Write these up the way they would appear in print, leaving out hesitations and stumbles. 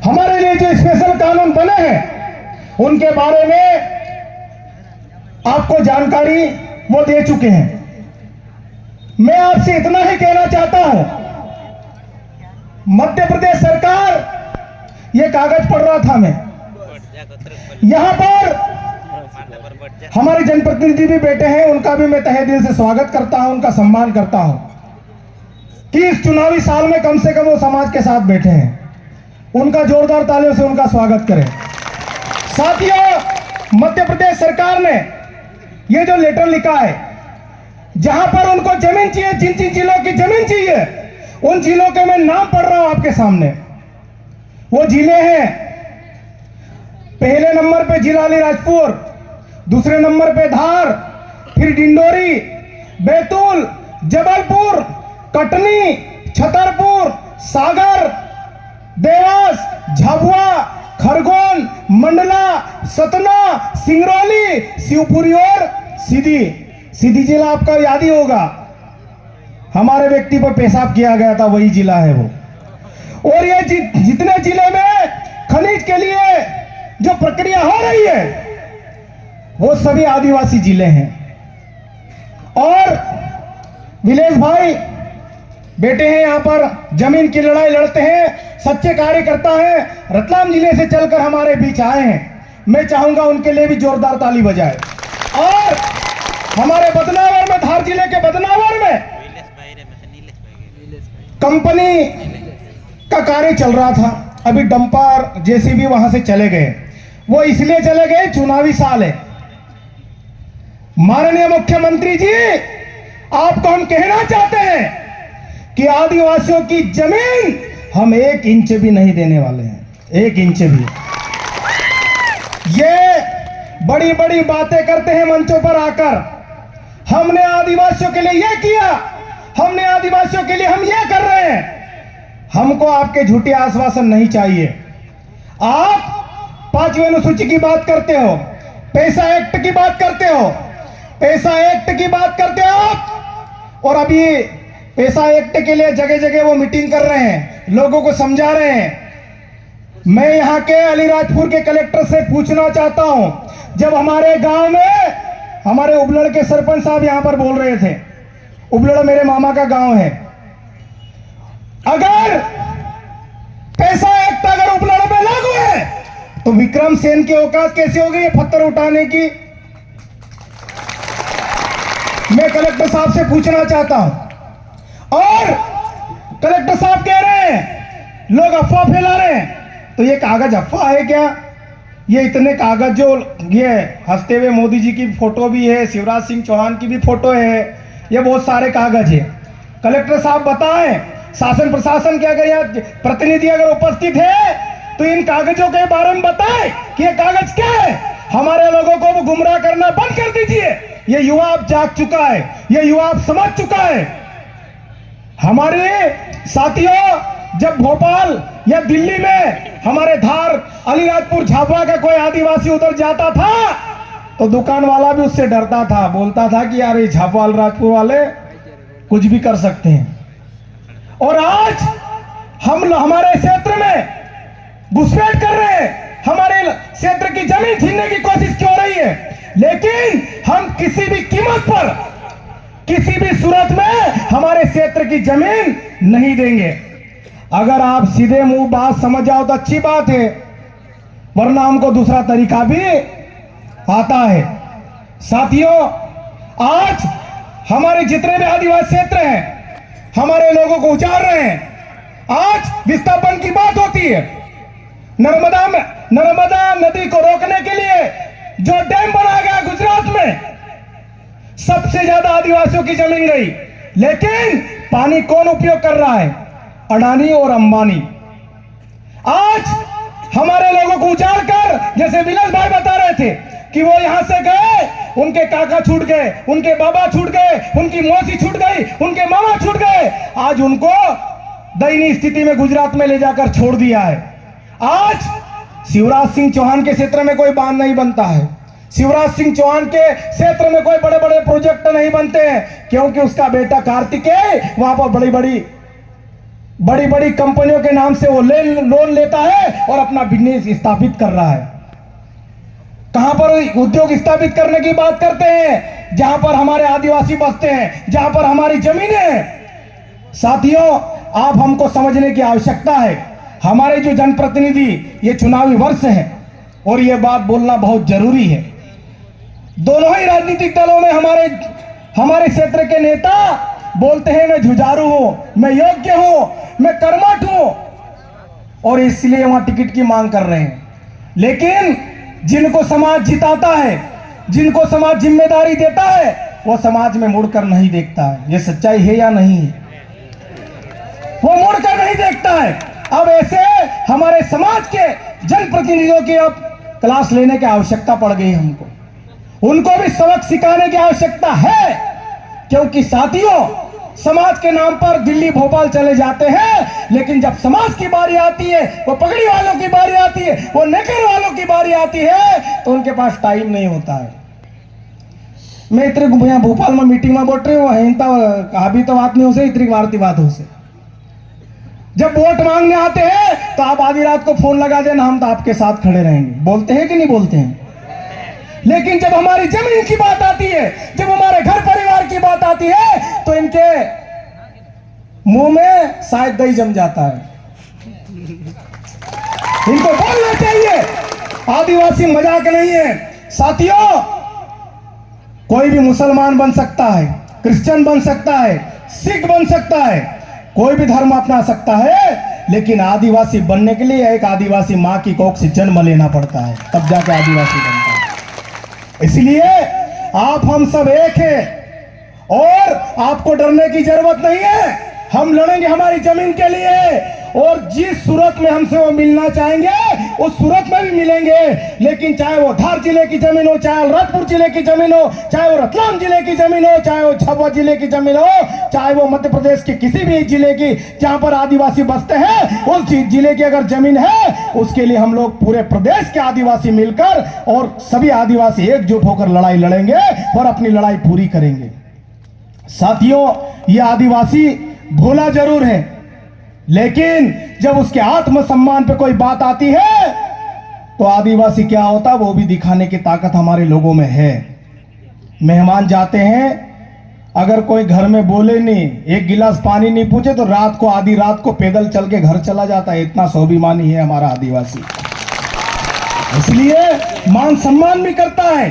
हमारे लिए जो स्पेशल कानून बने हैं उनके बारे में आपको जानकारी वो दे चुके हैं। मैं आपसे इतना ही कहना चाहता हूं, मध्य प्रदेश सरकार, ये कागज पढ़ रहा था मैं, यहां पर हमारे जनप्रतिनिधि भी बैठे हैं, उनका भी मैं तहे दिल से स्वागत करता हूं, उनका सम्मान करता हूं कि इस चुनावी साल में कम से कम वो समाज के साथ बैठे हैं। उनका जोरदार तालियों से उनका स्वागत करें। साथियों, मध्य प्रदेश सरकार ने ये जो लेटर लिखा है, जहां पर उनको जमीन चाहिए, जिन जिन जिलों की जमीन चाहिए, उन जिलों के मैं नाम पढ़ रहा हूं आपके सामने। वो जिले हैं, पहले नंबर पे जिला अलीराजपुर, दूसरे नंबर पे धार, फिर डिंडोरी, बैतूल, जबलपुर, कटनी, छतरपुर, सागर, देवास, झाबुआ, खरगोन, मंडला, सतना, सिंगरौली, शिवपुरी और सीधी। सीधी जिला आपका याद ही होगा, हमारे व्यक्ति पर पेशाब किया गया था, वही जिला है वो। और ये जितने जिले में खनिज के लिए जो प्रक्रिया हो रही है वो सभी आदिवासी जिले हैं। और विलेश भाई बेटे हैं यहां पर, जमीन की लड़ाई लड़ते हैं, सच्चे कार्यकर्ता हैं, रतलाम जिले से चलकर हमारे बीच आए हैं। मैं चाहूंगा उनके लिए भी जोरदार ताली बजाए। और हमारे बदनावर में, धार जिले के बदनावर में कंपनी का कार्य चल रहा था, अभी डंपर जेसीबी वहां से चले गए। वो इसलिए चले गए, चुनावी साल है। माननीय मुख्यमंत्री जी, आपको हम कहना चाहते हैं कि आदिवासियों की जमीन हम 1 इंच भी नहीं देने वाले हैं, 1 इंच भी। ये बड़ी बड़ी बातें करते हैं मंचों पर आकर, हमने आदिवासियों के लिए ये किया, हमने आदिवासियों के लिए हम ये कर रहे हैं। हमको आपके झूठे आश्वासन नहीं चाहिए। आप 5वीं अनुसूची की बात करते हो, पैसा एक्ट की बात करते हो, पैसा एक्ट की बात करते हो आप, और अभी पैसा एक्ट के लिए जगह जगह वो मीटिंग कर रहे हैं, लोगों को समझा रहे हैं। मैं यहाँ के अलीराजपुर के कलेक्टर से पूछना चाहता हूं, जब हमारे गांव में हमारे उबलड़ के सरपंच साहब यहाँ पर बोल रहे थे, उबलड़ मेरे मामा का गांव है, अगर पैसा एक्ट अगर उबलड़ में लागू है तो विक्रम सेन की औकात कैसी हो गई है पत्थर उठाने की? मैं कलेक्टर साहब से पूछना चाहता हूं। और कलेक्टर साहब कह रहे हैं लोग अफवाह फैला रहे हैं, तो ये कागज अफवाह है क्या? ये इतने कागज, जो ये हंसते हुए मोदी जी की फोटो भी है, शिवराज सिंह चौहान की भी फोटो है, ये बहुत सारे कागज है। कलेक्टर साहब बताएं, शासन प्रशासन के अगर यहाँ प्रतिनिधि अगर उपस्थित है तो इन कागजों के बारे में बताएं कि ये कागज क्या है। हमारे लोगों को गुमराह करना बंद कर दीजिए। ये युवा अब जाग चुका है, ये युवा अब समझ चुका है। हमारे साथियों, जब भोपाल या दिल्ली में हमारे धार, अलीराजपुर, झाबुआ का कोई आदिवासी उधर जाता था तो दुकान वाला भी उससे डरता था, बोलता था कि यार ये झाबुआ अलीराजपुर वाले कुछ भी कर सकते हैं। और आज हम हमारे क्षेत्र में घुसपैठ कर रहे हैं, हमारे क्षेत्र की जमीन छीनने की कोशिश क्यों रही है, लेकिन हम किसी भी कीमत पर, किसी भी सूरत में हमारे क्षेत्र की जमीन नहीं देंगे। अगर आप सीधे मुंह बात समझ जाओ तो अच्छी बात है, वरना हमको दूसरा तरीका भी आता है। साथियों, आज हमारे जितने भी आदिवासी क्षेत्र हैं, हमारे लोगों को उजाड़ रहे हैं। आज विस्थापन की बात होती है, नर्मदा नदी को रोकने के लिए जो डैम बनाया गया गुजरात में, सबसे ज्यादा आदिवासियों की जमीन गई, लेकिन पानी कौन उपयोग कर रहा है? अडानी और अंबानी। आज हमारे लोगों को उजाड़ कर, जैसे विलास भाई बता रहे थे कि वो यहां से गए, उनके काका छूट गए, उनके बाबा छूट गए, उनकी मौसी छूट गई, उनके मामा छूट गए, आज उनको दयनीय स्थिति में गुजरात में ले जाकर छोड़ दिया है। आज शिवराज सिंह चौहान के क्षेत्र में कोई बांध नहीं बनता है, शिवराज सिंह चौहान के क्षेत्र में कोई बड़े बड़े प्रोजेक्ट नहीं बनते हैं, क्योंकि उसका बेटा कार्तिकेय वहां पर बड़ी बड़ी बड़ी बड़ी कंपनियों के नाम से वो लोन लेता है और अपना बिजनेस स्थापित कर रहा है। कहां पर उद्योग स्थापित करने की बात करते हैं? जहां पर हमारे आदिवासी बसते हैं, जहां पर हमारी जमीनें हैं। साथियों, आप हमको समझने की आवश्यकता है। हमारे जो जनप्रतिनिधि, ये चुनावी वर्ष है और ये बात बोलना बहुत जरूरी है। दोनों ही राजनीतिक दलों में हमारे क्षेत्र के नेता बोलते हैं मैं जुझारू हूं, मैं योग्य हूं, मैं कर्मठ हूं, और इसलिए वहां टिकट की मांग कर रहे हैं। लेकिन जिनको समाज जिताता है, जिनको समाज जिम्मेदारी देता है, वो समाज में मुड़कर नहीं देखता है। ये सच्चाई है या नहीं है? वो मुड़कर नहीं देखता है। अब ऐसे हमारे समाज के जनप्रतिनिधियों की अब क्लास लेने की आवश्यकता पड़ गई हमको। उनको भी सबक सिखाने की आवश्यकता है, क्योंकि साथियों, समाज के नाम पर दिल्ली भोपाल चले जाते हैं, लेकिन जब समाज की बारी आती है, वो पगड़ी वालों की बारी आती है, वो नेकर वालों की बारी आती है, तो उनके पास टाइम नहीं होता है। मैं इतने यहाँ भोपाल में मीटिंग में बोल रही हूँ, अभी तो बात नहीं हो से, इतनी वार्ती बात हो से। जब वोट मांगने आते हैं तो आप आधी रात को फोन लगा देना, हम तो आपके साथ खड़े रहेंगे। बोलते हैं कि नहीं बोलते हैं? लेकिन जब हमारी जमीन की बात आती है, जब हमारे घर परिवार की बात आती है, तो इनके मुंह में शायद दही जम जाता है। इनको बोलना चाहिए, आदिवासी मजाक नहीं है। साथियों, कोई भी मुसलमान बन सकता है, क्रिश्चियन बन सकता है, सिख बन सकता है, कोई भी धर्म अपना सकता है, लेकिन आदिवासी बनने के लिए एक आदिवासी मां की कोख से जन्म लेना पड़ता है, तब जाके आदिवासी बनता है। इसलिए आप हम सब एक हैं और आपको डरने की जरूरत नहीं है। हम लड़ेंगे हमारी जमीन के लिए, और जिस सूरत में हमसे वो मिलना चाहेंगे उस सूरत में भी मिलेंगे। लेकिन चाहे वो धार जिले की जमीन हो, चाहे अलीराजपुर जिले की जमीन हो, चाहे वो रतलाम जिले की जमीन हो, चाहे वो झाबुआ जिले की जमीन हो, चाहे वो मध्य प्रदेश के किसी भी जिले की जहां पर आदिवासी बसते हैं, उस जिले की अगर जमीन है, उसके लिए हम लोग पूरे प्रदेश के आदिवासी मिलकर और सभी आदिवासी एकजुट होकर लड़ाई लड़ेंगे और अपनी लड़ाई पूरी करेंगे। साथियों, ये आदिवासी भोला जरूर है, लेकिन जब उसके आत्मसम्मान पे कोई बात आती है तो आदिवासी क्या होता है वो भी दिखाने की ताकत हमारे लोगों में है। मेहमान जाते हैं, अगर कोई घर में बोले नहीं, एक गिलास पानी नहीं पूछे, तो रात को आधी रात को पैदल चल के घर चला जाता है। इतना स्वाभिमानी है हमारा आदिवासी, इसलिए मान सम्मान भी करता है।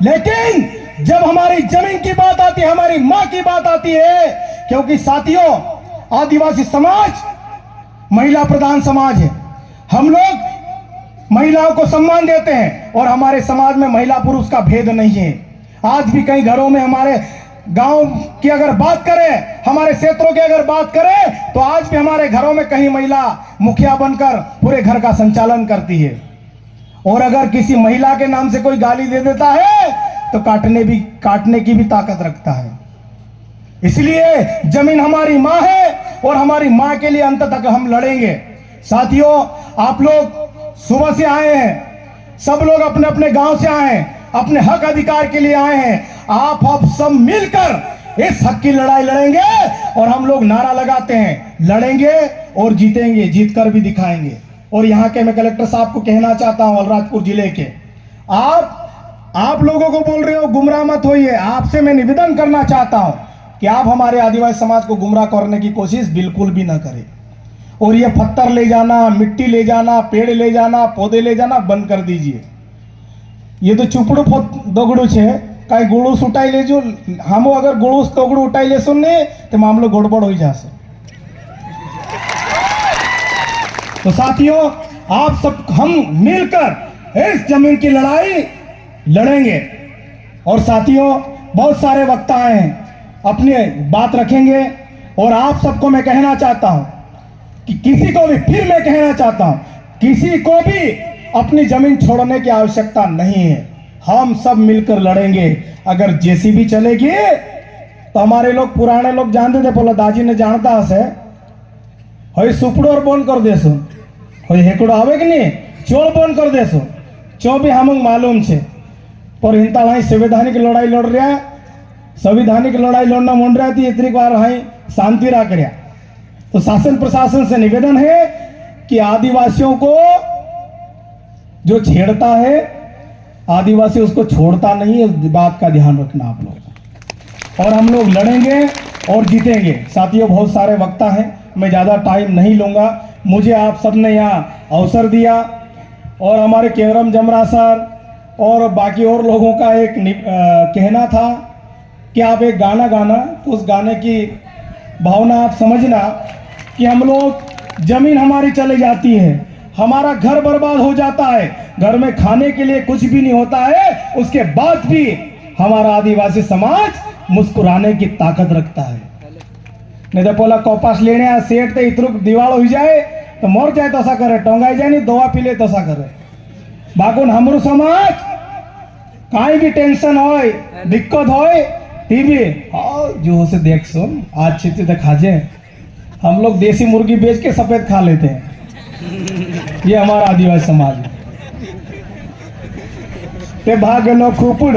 लेकिन जब हमारी जमीन की बात आती है, हमारी मां की बात आती है, क्योंकि साथियों, आदिवासी समाज महिला प्रधान समाज है। हम लोग महिलाओं को सम्मान देते हैं और हमारे समाज में महिला पुरुष का भेद नहीं है। आज भी कई घरों में, हमारे गांव की अगर बात करें, हमारे क्षेत्रों की अगर बात करें, तो आज भी हमारे घरों में कहीं महिला मुखिया बनकर पूरे घर का संचालन करती है। और अगर किसी महिला के नाम से कोई गाली दे देता है तो काटने की भी ताकत रखता है। इसलिए जमीन हमारी मां है और हमारी मां के लिए अंत तक हम लड़ेंगे। साथियों, आप लोग सुबह से आए हैं, सब लोग अपने अपने गांव से आए हैं, अपने हक अधिकार के लिए आए हैं। आप सब मिलकर इस हक की लड़ाई लड़ेंगे और हम लोग नारा लगाते हैं, लड़ेंगे और जीतेंगे, जीतकर भी दिखाएंगे। और यहाँ के मैं कलेक्टर साहब को कहना चाहता हूं, अलीराजपुर जिले के, आप लोगों को बोल रहे हो गुमराह मत होइए। आपसे मैं निवेदन करना चाहता हूं कि आप हमारे आदिवासी समाज को गुमराह करने की कोशिश बिल्कुल भी ना करें। और ये पत्थर ले जाना, मिट्टी ले जाना, पेड़ ले जाना, पौधे ले जाना बंद कर दीजिए। ये तो चुपड़ू दोगड़ू छे, कई गुड़ूस उठाई ले जो हम अगर गुड़ूस दोगड़ू उठाई ले सुनने तो मामलो गड़बड़ हो जासे। तो साथियों, आप सब हम मिलकर इस जमीन की लड़ाई लड़ेंगे। और साथियों, बहुत सारे वक्ता हैं, अपनी बात रखेंगे। और आप सबको मैं कहना चाहता हूं कि किसी को भी, फिर मैं कहना चाहता हूं, किसी को भी अपनी जमीन छोड़ने की आवश्यकता नहीं है। हम सब मिलकर लड़ेंगे। अगर जेसीबी चलेगी तो हमारे लोग, पुराने लोग जानते थे, बोला दाजी ने जानता हसे, हई सुपड़ो और बंद कर देसो, हई हेकड़ो आवे कि नहीं, चोर बंद कर देसो। चो भी हम मालूम छे, पर हिंता वहीं संवैधानिक लड़ाई लड़ रहा है, संवैधानिक लड़ाई लड़ना मन रहा थी, इतनी बार वहीं शांति रहा कर। तो शासन प्रशासन से निवेदन है कि आदिवासियों को जो छेड़ता है, आदिवासी उसको छोड़ता नहीं है, इस बात का ध्यान रखना आप लोग। और हम लोग लड़ेंगे और जीतेंगे। साथियों, बहुत सारे वक्ता हैं, मैं ज़्यादा टाइम नहीं लूँगा। मुझे आप सबने यहाँ अवसर दिया और हमारे केवरम जमरा सर और बाकी और लोगों का एक कहना था कि आप एक गाना गाना, तो उस गाने की भावना आप समझना कि हम लोग जमीन हमारी चली जाती है, हमारा घर बर्बाद हो जाता है, घर में खाने के लिए कुछ भी नहीं होता है, उसके बाद भी हमारा आदिवासी समाज मुस्कुराने की ताकत रखता है। नहीं तो पोला कपास लेने आ सेठ ते इतरू दिवाल हो जाए तो मर जाए तो ऐसा करे, टोंगाई जाए नहीं दवा पी ले तो ऐसा करे। बाकुन हमरो समाज काई भी टेंशन होय, दिक्कत होय, टीवी जो से देख सुन आज छिते तो खाजे, हम लोग देसी मुर्गी बेच के सफेद खा लेते हैं। ये हमारा आदिवासी समाज है। ते भाग लो खूपुड़